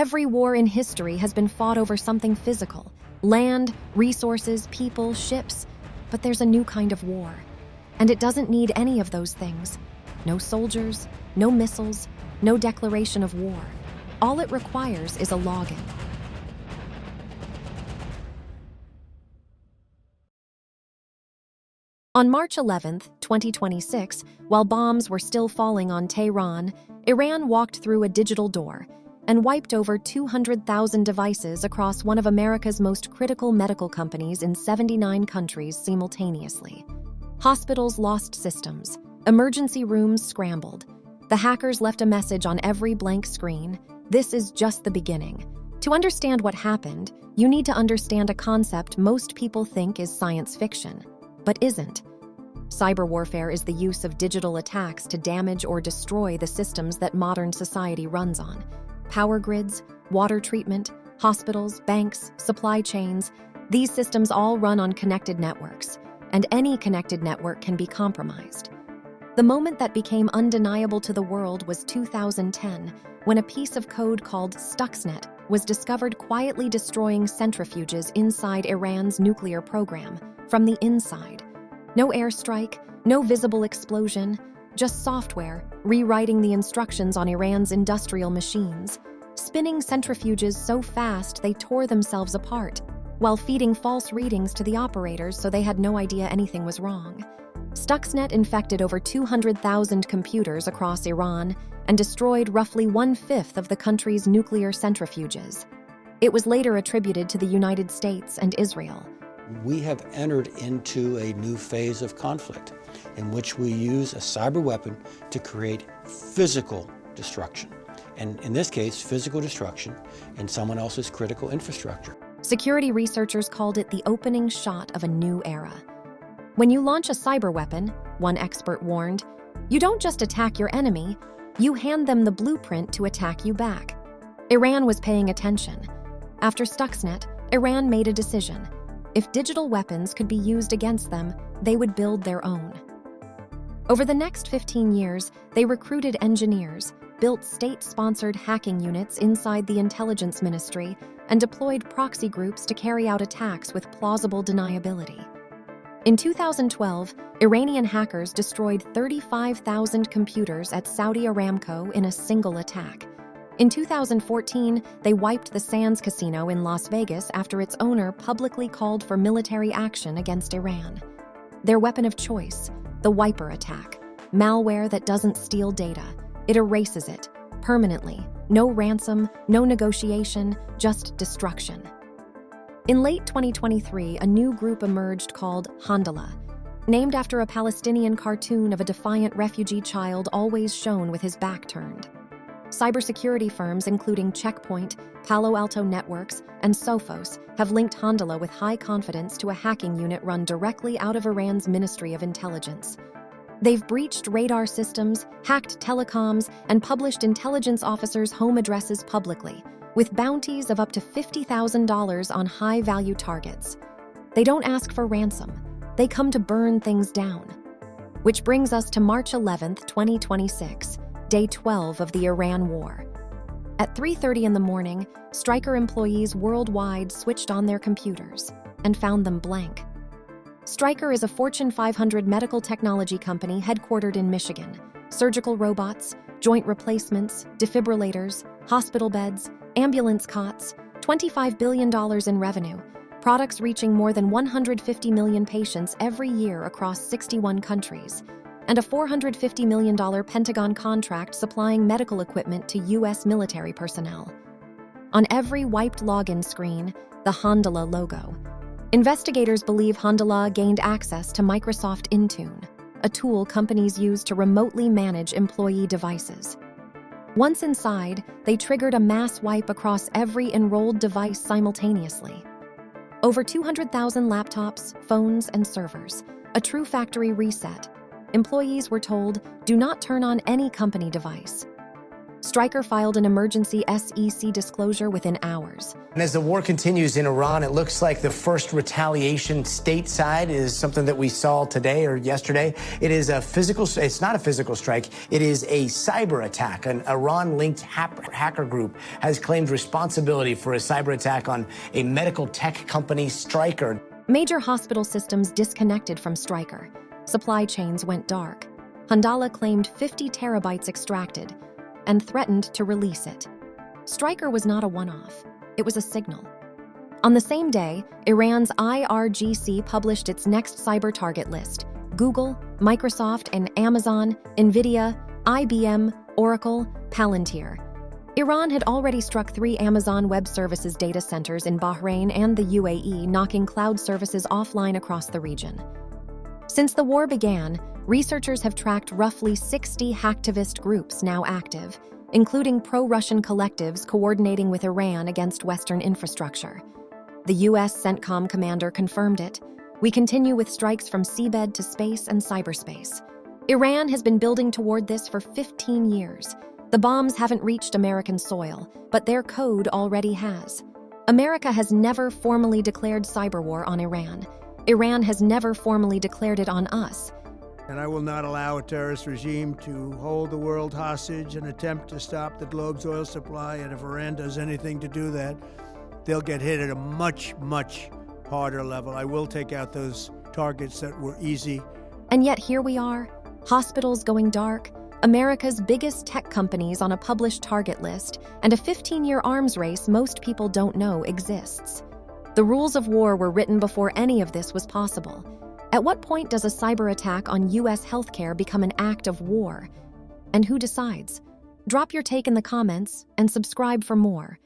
Every war in history has been fought over something physical: land, resources, people, ships. But there's a new kind of war. And it doesn't need any of those things. No soldiers, no missiles, no declaration of war. All it requires is a login. On March 11, 2026, while bombs were still falling on Tehran, Iran walked through a digital door and wiped over 200,000 devices across one of America's most critical medical companies in 79 countries simultaneously. Hospitals lost systems. Emergency rooms scrambled. The hackers left a message on every blank screen. This is just the beginning. To understand what happened, you need to understand a concept most people think is science fiction, but isn't. Cyber warfare is the use of digital attacks to damage or destroy the systems that modern society runs on. Power grids, water treatment, hospitals, banks, supply chains, these systems all run on connected networks, and any connected network can be compromised. The moment that became undeniable to the world was 2010, when a piece of code called Stuxnet was discovered quietly destroying centrifuges inside Iran's nuclear program, from the inside. No airstrike, no visible explosion, just software rewriting the instructions on Iran's industrial machines, spinning centrifuges so fast they tore themselves apart, while feeding false readings to the operators so they had no idea anything was wrong. Stuxnet infected over 200,000 computers across Iran and destroyed roughly 1/5 of the country's nuclear centrifuges. It was later attributed to the United States and Israel. We have entered into a new phase of conflict in which we use a cyber weapon to create physical destruction. And in this case, physical destruction in someone else's critical infrastructure. Security researchers called it the opening shot of a new era. When you launch a cyber weapon, one expert warned, you don't just attack your enemy, you hand them the blueprint to attack you back. Iran was paying attention. After Stuxnet, Iran made a decision. If digital weapons could be used against them, they would build their own. Over the next 15 years, they recruited engineers, built state-sponsored hacking units inside the intelligence ministry, and deployed proxy groups to carry out attacks with plausible deniability. In 2012, Iranian hackers destroyed 35,000 computers at Saudi Aramco in a single attack. In 2014, they wiped the Sands Casino in Las Vegas after its owner publicly called for military action against Iran. Their weapon of choice, the Wiper attack, malware that doesn't steal data, it erases it, permanently. No ransom, no negotiation, just destruction. In late 2023, a new group emerged called Handala, named after a Palestinian cartoon of a defiant refugee child always shown with his back turned. Cybersecurity firms including Check Point, Palo Alto Networks, and Sophos have linked Handala with high confidence to a hacking unit run directly out of Iran's Ministry of Intelligence. They've breached radar systems, hacked telecoms, and published intelligence officers' home addresses publicly, with bounties of up to $50,000 on high-value targets. They don't ask for ransom. They come to burn things down. Which brings us to March 11, 2026. Day 12 of the Iran War. At 3:30 in the morning, Stryker employees worldwide switched on their computers and found them blank. Stryker is a Fortune 500 medical technology company headquartered in Michigan. Surgical robots, joint replacements, defibrillators, hospital beds, ambulance cots, $25 billion in revenue, products reaching more than 150 million patients every year across 61 countries. And a $450 million Pentagon contract supplying medical equipment to U.S. military personnel. On every wiped login screen, the Handala logo. Investigators believe Handala gained access to Microsoft Intune, a tool companies use to remotely manage employee devices. Once inside, they triggered a mass wipe across every enrolled device simultaneously. Over 200,000 laptops, phones, and servers, a true factory reset. Employees were told, do not turn on any company device. Stryker filed an emergency SEC disclosure within hours. And as the war continues in Iran, it looks like the first retaliation stateside is something that we saw today or yesterday. It's not a physical strike, it is a cyber attack. An Iran-linked hacker group has claimed responsibility for a cyber attack on a medical tech company, Stryker. Major hospital systems disconnected from Stryker. Supply chains went dark. Handala claimed 50 terabytes extracted and threatened to release it. Stryker was not a one-off. It was a signal. On the same day, Iran's IRGC published its next cyber target list. Google, Microsoft, and Amazon, NVIDIA, IBM, Oracle, Palantir. Iran had already struck 3 Amazon Web Services data centers in Bahrain and the UAE, knocking cloud services offline across the region. Since the war began, researchers have tracked roughly 60 hacktivist groups now active, including pro-Russian collectives coordinating with Iran against Western infrastructure. The U.S. CENTCOM commander confirmed it. We continue with strikes from seabed to space and cyberspace. Iran has been building toward this for 15 years. The bombs haven't reached American soil, but their code already has. America has never formally declared cyber war on Iran. Iran has never formally declared it on us. And I will not allow a terrorist regime to hold the world hostage and attempt to stop the globe's oil supply. And if Iran does anything to do that, they'll get hit at a much, much harder level. I will take out those targets that were easy. And yet here we are, hospitals going dark, America's biggest tech companies on a published target list, and a 15-year arms race most people don't know exists. The rules of war were written before any of this was possible. At what point does a cyber attack on U.S. healthcare become an act of war? And who decides? Drop your take in the comments and subscribe for more.